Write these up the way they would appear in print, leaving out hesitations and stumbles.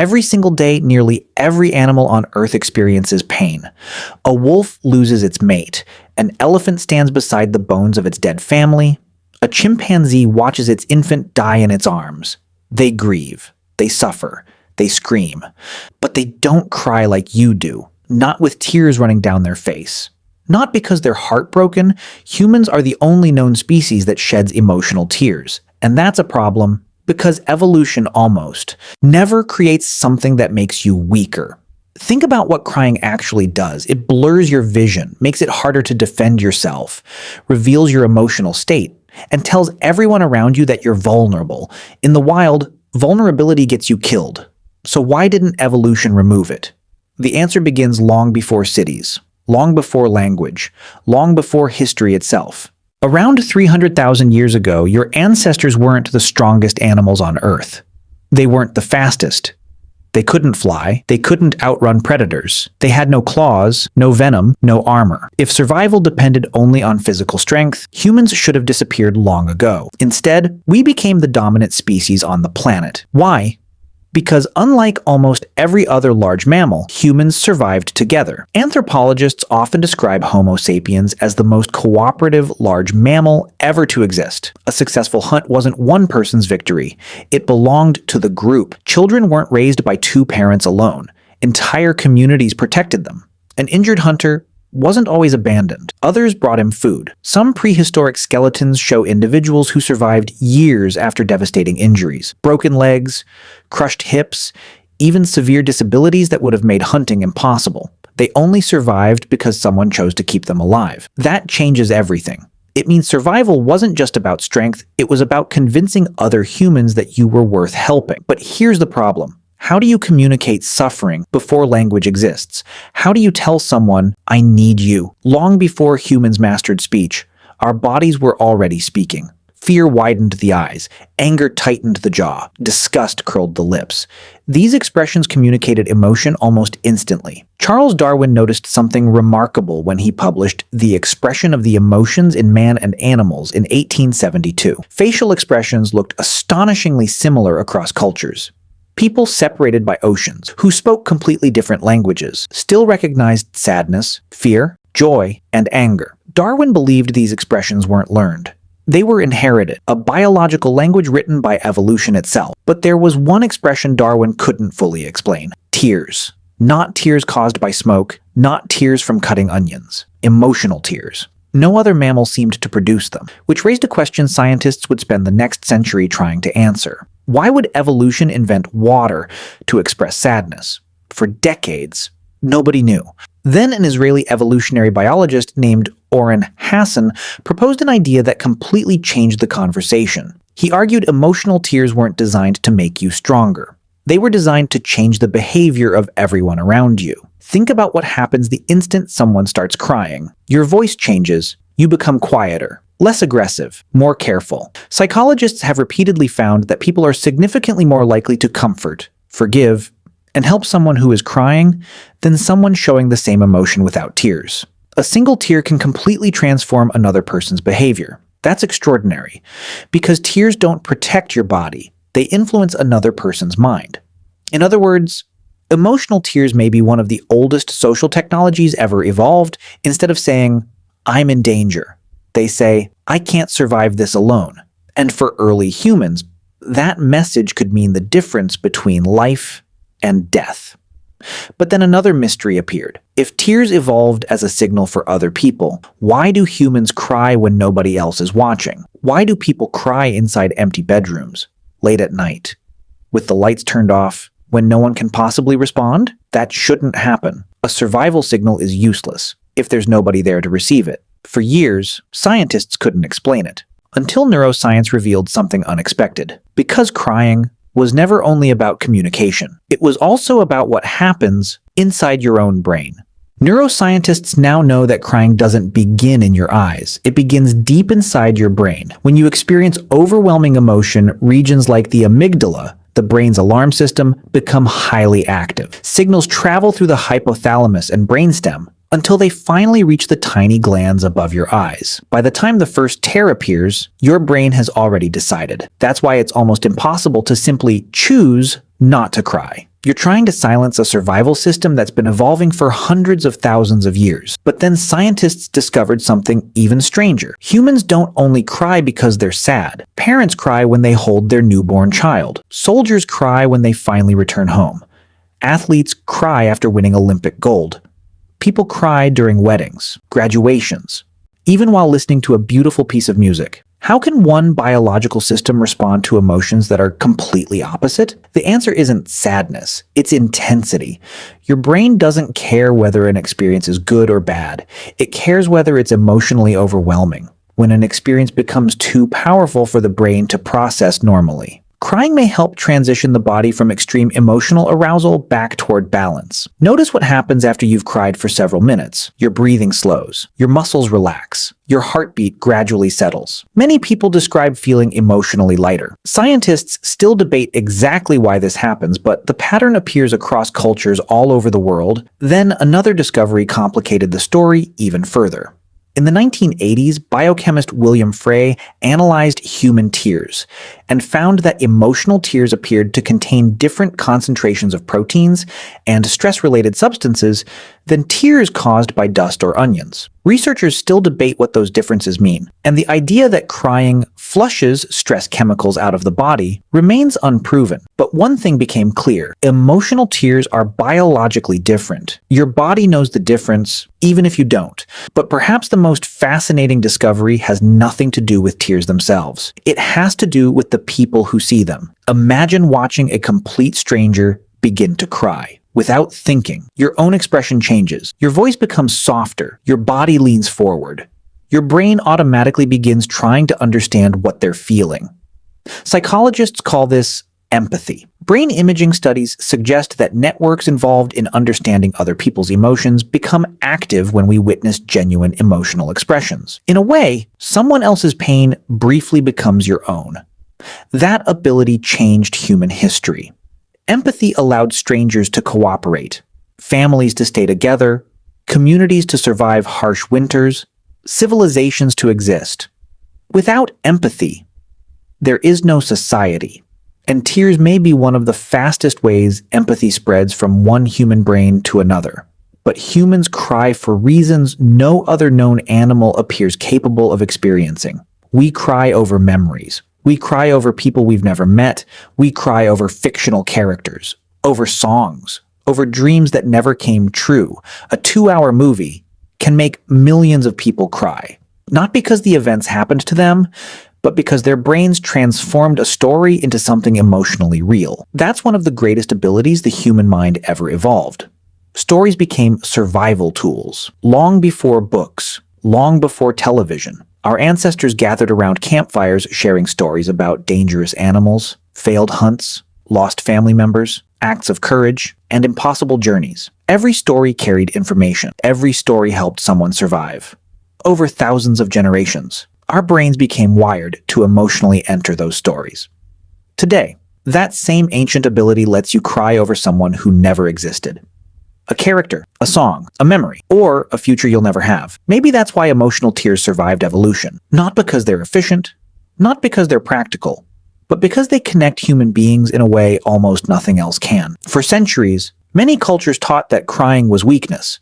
Every single day, nearly every animal on Earth experiences pain. A wolf loses its mate. An elephant stands beside the bones of its dead family. A chimpanzee watches its infant die in its arms. They grieve. They suffer. They scream. But they don't cry like you do, not with tears running down their face. Not because they're heartbroken. Humans are the only known species that sheds emotional tears. And that's a problem because evolution almost never creates something that makes you weaker. Think about what crying actually does. It blurs your vision, makes it harder to defend yourself, reveals your emotional state, and tells everyone around you that you're vulnerable. In the wild, vulnerability gets you killed. So why didn't evolution remove it? The answer begins long before cities, long before language, long before history itself. Around 300,000 years ago, your ancestors weren't the strongest animals on Earth. They weren't the fastest. They couldn't fly. They couldn't outrun predators. They had no claws, no venom, no armor. If survival depended only on physical strength, humans should have disappeared long ago. Instead, we became the dominant species on the planet. Why? Because unlike almost every other large mammal, humans survived together. Anthropologists often describe Homo sapiens as the most cooperative large mammal ever to exist. A successful hunt wasn't one person's victory. It belonged to the group. Children weren't raised by two parents alone. Entire communities protected them. An injured hunter wasn't always abandoned. Others brought him food. Some prehistoric skeletons show individuals who survived years after devastating injuries. Broken legs, crushed hips, even severe disabilities that would have made hunting impossible. They only survived because someone chose to keep them alive. That changes everything. It means survival wasn't just about strength, it was about convincing other humans that you were worth helping. But here's the problem. How do you communicate suffering before language exists? How do you tell someone, I need you? Long before humans mastered speech, our bodies were already speaking. Fear widened the eyes, anger tightened the jaw, disgust curled the lips. These expressions communicated emotion almost instantly. Charles Darwin noticed something remarkable when he published The Expression of the Emotions in Man and Animals in 1872. Facial expressions looked astonishingly similar across cultures. People separated by oceans, who spoke completely different languages, still recognized sadness, fear, joy, and anger. Darwin believed these expressions weren't learned. They were inherited, a biological language written by evolution itself. But there was one expression Darwin couldn't fully explain: tears. Not tears caused by smoke, not tears from cutting onions. Emotional tears. No other mammal seemed to produce them, which raised a question scientists would spend the next century trying to answer. Why would evolution invent water to express sadness? For decades, nobody knew. Then an Israeli evolutionary biologist named Oren Hassan proposed an idea that completely changed the conversation. He argued emotional tears weren't designed to make you stronger. They were designed to change the behavior of everyone around you. Think about what happens the instant someone starts crying. Your voice changes, you become quieter, less aggressive, more careful. Psychologists have repeatedly found that people are significantly more likely to comfort, forgive, and help someone who is crying than someone showing the same emotion without tears. A single tear can completely transform another person's behavior. That's extraordinary, because tears don't protect your body. They influence another person's mind. In other words, emotional tears may be one of the oldest social technologies ever evolved. Instead of saying, I'm in danger, they say, I can't survive this alone. And for early humans, that message could mean the difference between life and death. But then another mystery appeared. If tears evolved as a signal for other people, why do humans cry when nobody else is watching? Why do people cry inside empty bedrooms, late at night, with the lights turned off, when no one can possibly respond? That shouldn't happen. A survival signal is useless if there's nobody there to receive it. For years, scientists couldn't explain it, until neuroscience revealed something unexpected. Because crying was never only about communication, it was also about what happens inside your own brain. Neuroscientists now know that crying doesn't begin in your eyes. It begins deep inside your brain. When you experience overwhelming emotion, regions like the amygdala, the brain's alarm system, become highly active. Signals travel through the hypothalamus and brainstem until they finally reach the tiny glands above your eyes. By the time the first tear appears, your brain has already decided. That's why it's almost impossible to simply choose not to cry. You're trying to silence a survival system that's been evolving for hundreds of thousands of years. But then scientists discovered something even stranger. Humans don't only cry because they're sad. Parents cry when they hold their newborn child. Soldiers cry when they finally return home. Athletes cry after winning Olympic gold. People cry during weddings, graduations, even while listening to a beautiful piece of music. How can one biological system respond to emotions that are completely opposite? The answer isn't sadness, it's intensity. Your brain doesn't care whether an experience is good or bad. It cares whether it's emotionally overwhelming, when an experience becomes too powerful for the brain to process normally. Crying may help transition the body from extreme emotional arousal back toward balance. Notice what happens after you've cried for several minutes. Your breathing slows, your muscles relax, your heartbeat gradually settles. Many people describe feeling emotionally lighter. Scientists still debate exactly why this happens, but the pattern appears across cultures all over the world. Then another discovery complicated the story even further. In the 1980s, biochemist William Frey analyzed human tears and found that emotional tears appeared to contain different concentrations of proteins and stress-related substances than tears caused by dust or onions. Researchers still debate what those differences mean, and the idea that crying flushes stress chemicals out of the body remains unproven. But one thing became clear: emotional tears are biologically different. Your body knows the difference, even if you don't. But perhaps the most fascinating discovery has nothing to do with tears themselves. It has to do with the people who see them. Imagine watching a complete stranger begin to cry. Without thinking, your own expression changes. Your voice becomes softer. Your body leans forward. Your brain automatically begins trying to understand what they're feeling. Psychologists call this empathy. Brain imaging studies suggest that networks involved in understanding other people's emotions become active when we witness genuine emotional expressions. In a way, someone else's pain briefly becomes your own. That ability changed human history. Empathy allowed strangers to cooperate, families to stay together, communities to survive harsh winters, civilizations to exist. Without empathy, there is no society, and tears may be one of the fastest ways empathy spreads from one human brain to another. But humans cry for reasons no other known animal appears capable of experiencing. We cry over memories. We cry over people we've never met. We cry over fictional characters, over songs, over dreams that never came true. A 2-hour movie can make millions of people cry, not because the events happened to them, but because their brains transformed a story into something emotionally real. That's one of the greatest abilities the human mind ever evolved. Stories became survival tools, long before books, long before television. Our ancestors gathered around campfires sharing stories about dangerous animals, failed hunts, lost family members, acts of courage, and impossible journeys. Every story carried information. Every story helped someone survive. Over thousands of generations, our brains became wired to emotionally enter those stories. Today, that same ancient ability lets you cry over someone who never existed. A character, a song, a memory, or a future you'll never have. Maybe that's why emotional tears survived evolution. Not because they're efficient, not because they're practical, but because they connect human beings in a way almost nothing else can. For centuries, many cultures taught that crying was weakness,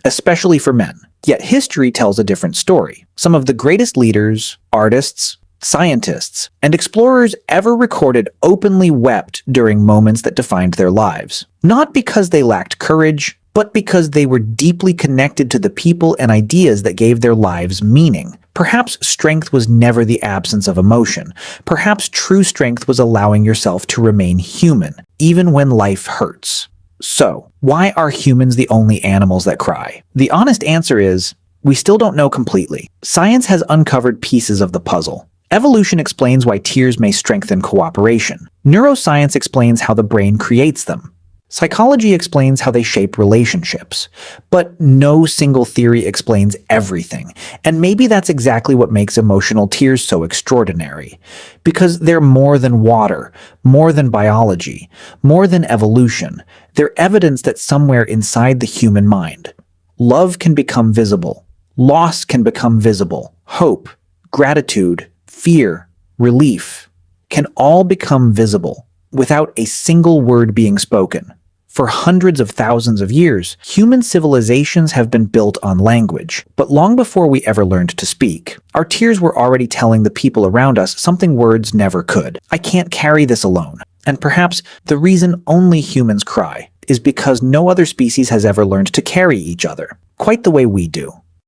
especially for men. Yet history tells a different story. Some of the greatest leaders, artists, scientists, and explorers ever recorded openly wept during moments that defined their lives. Not because they lacked courage, but because they were deeply connected to the people and ideas that gave their lives meaning. Perhaps strength was never the absence of emotion. Perhaps true strength was allowing yourself to remain human, even when life hurts. So, why are humans the only animals that cry? The honest answer is, we still don't know completely. Science has uncovered pieces of the puzzle. Evolution explains why tears may strengthen cooperation. Neuroscience explains how the brain creates them. Psychology explains how they shape relationships. But no single theory explains everything. And maybe that's exactly what makes emotional tears so extraordinary. Because they're more than water, more than biology, more than evolution. They're evidence that somewhere inside the human mind, love can become visible, loss can become visible, hope, gratitude, fear, relief can all become visible without a single word being spoken. For hundreds of thousands of years, human civilizations have been built on language. But long before we ever learned to speak, our tears were already telling the people around us something words never could. I can't carry this alone. And perhaps the reason only humans cry is because no other species has ever learned to carry each other, quite the way we do.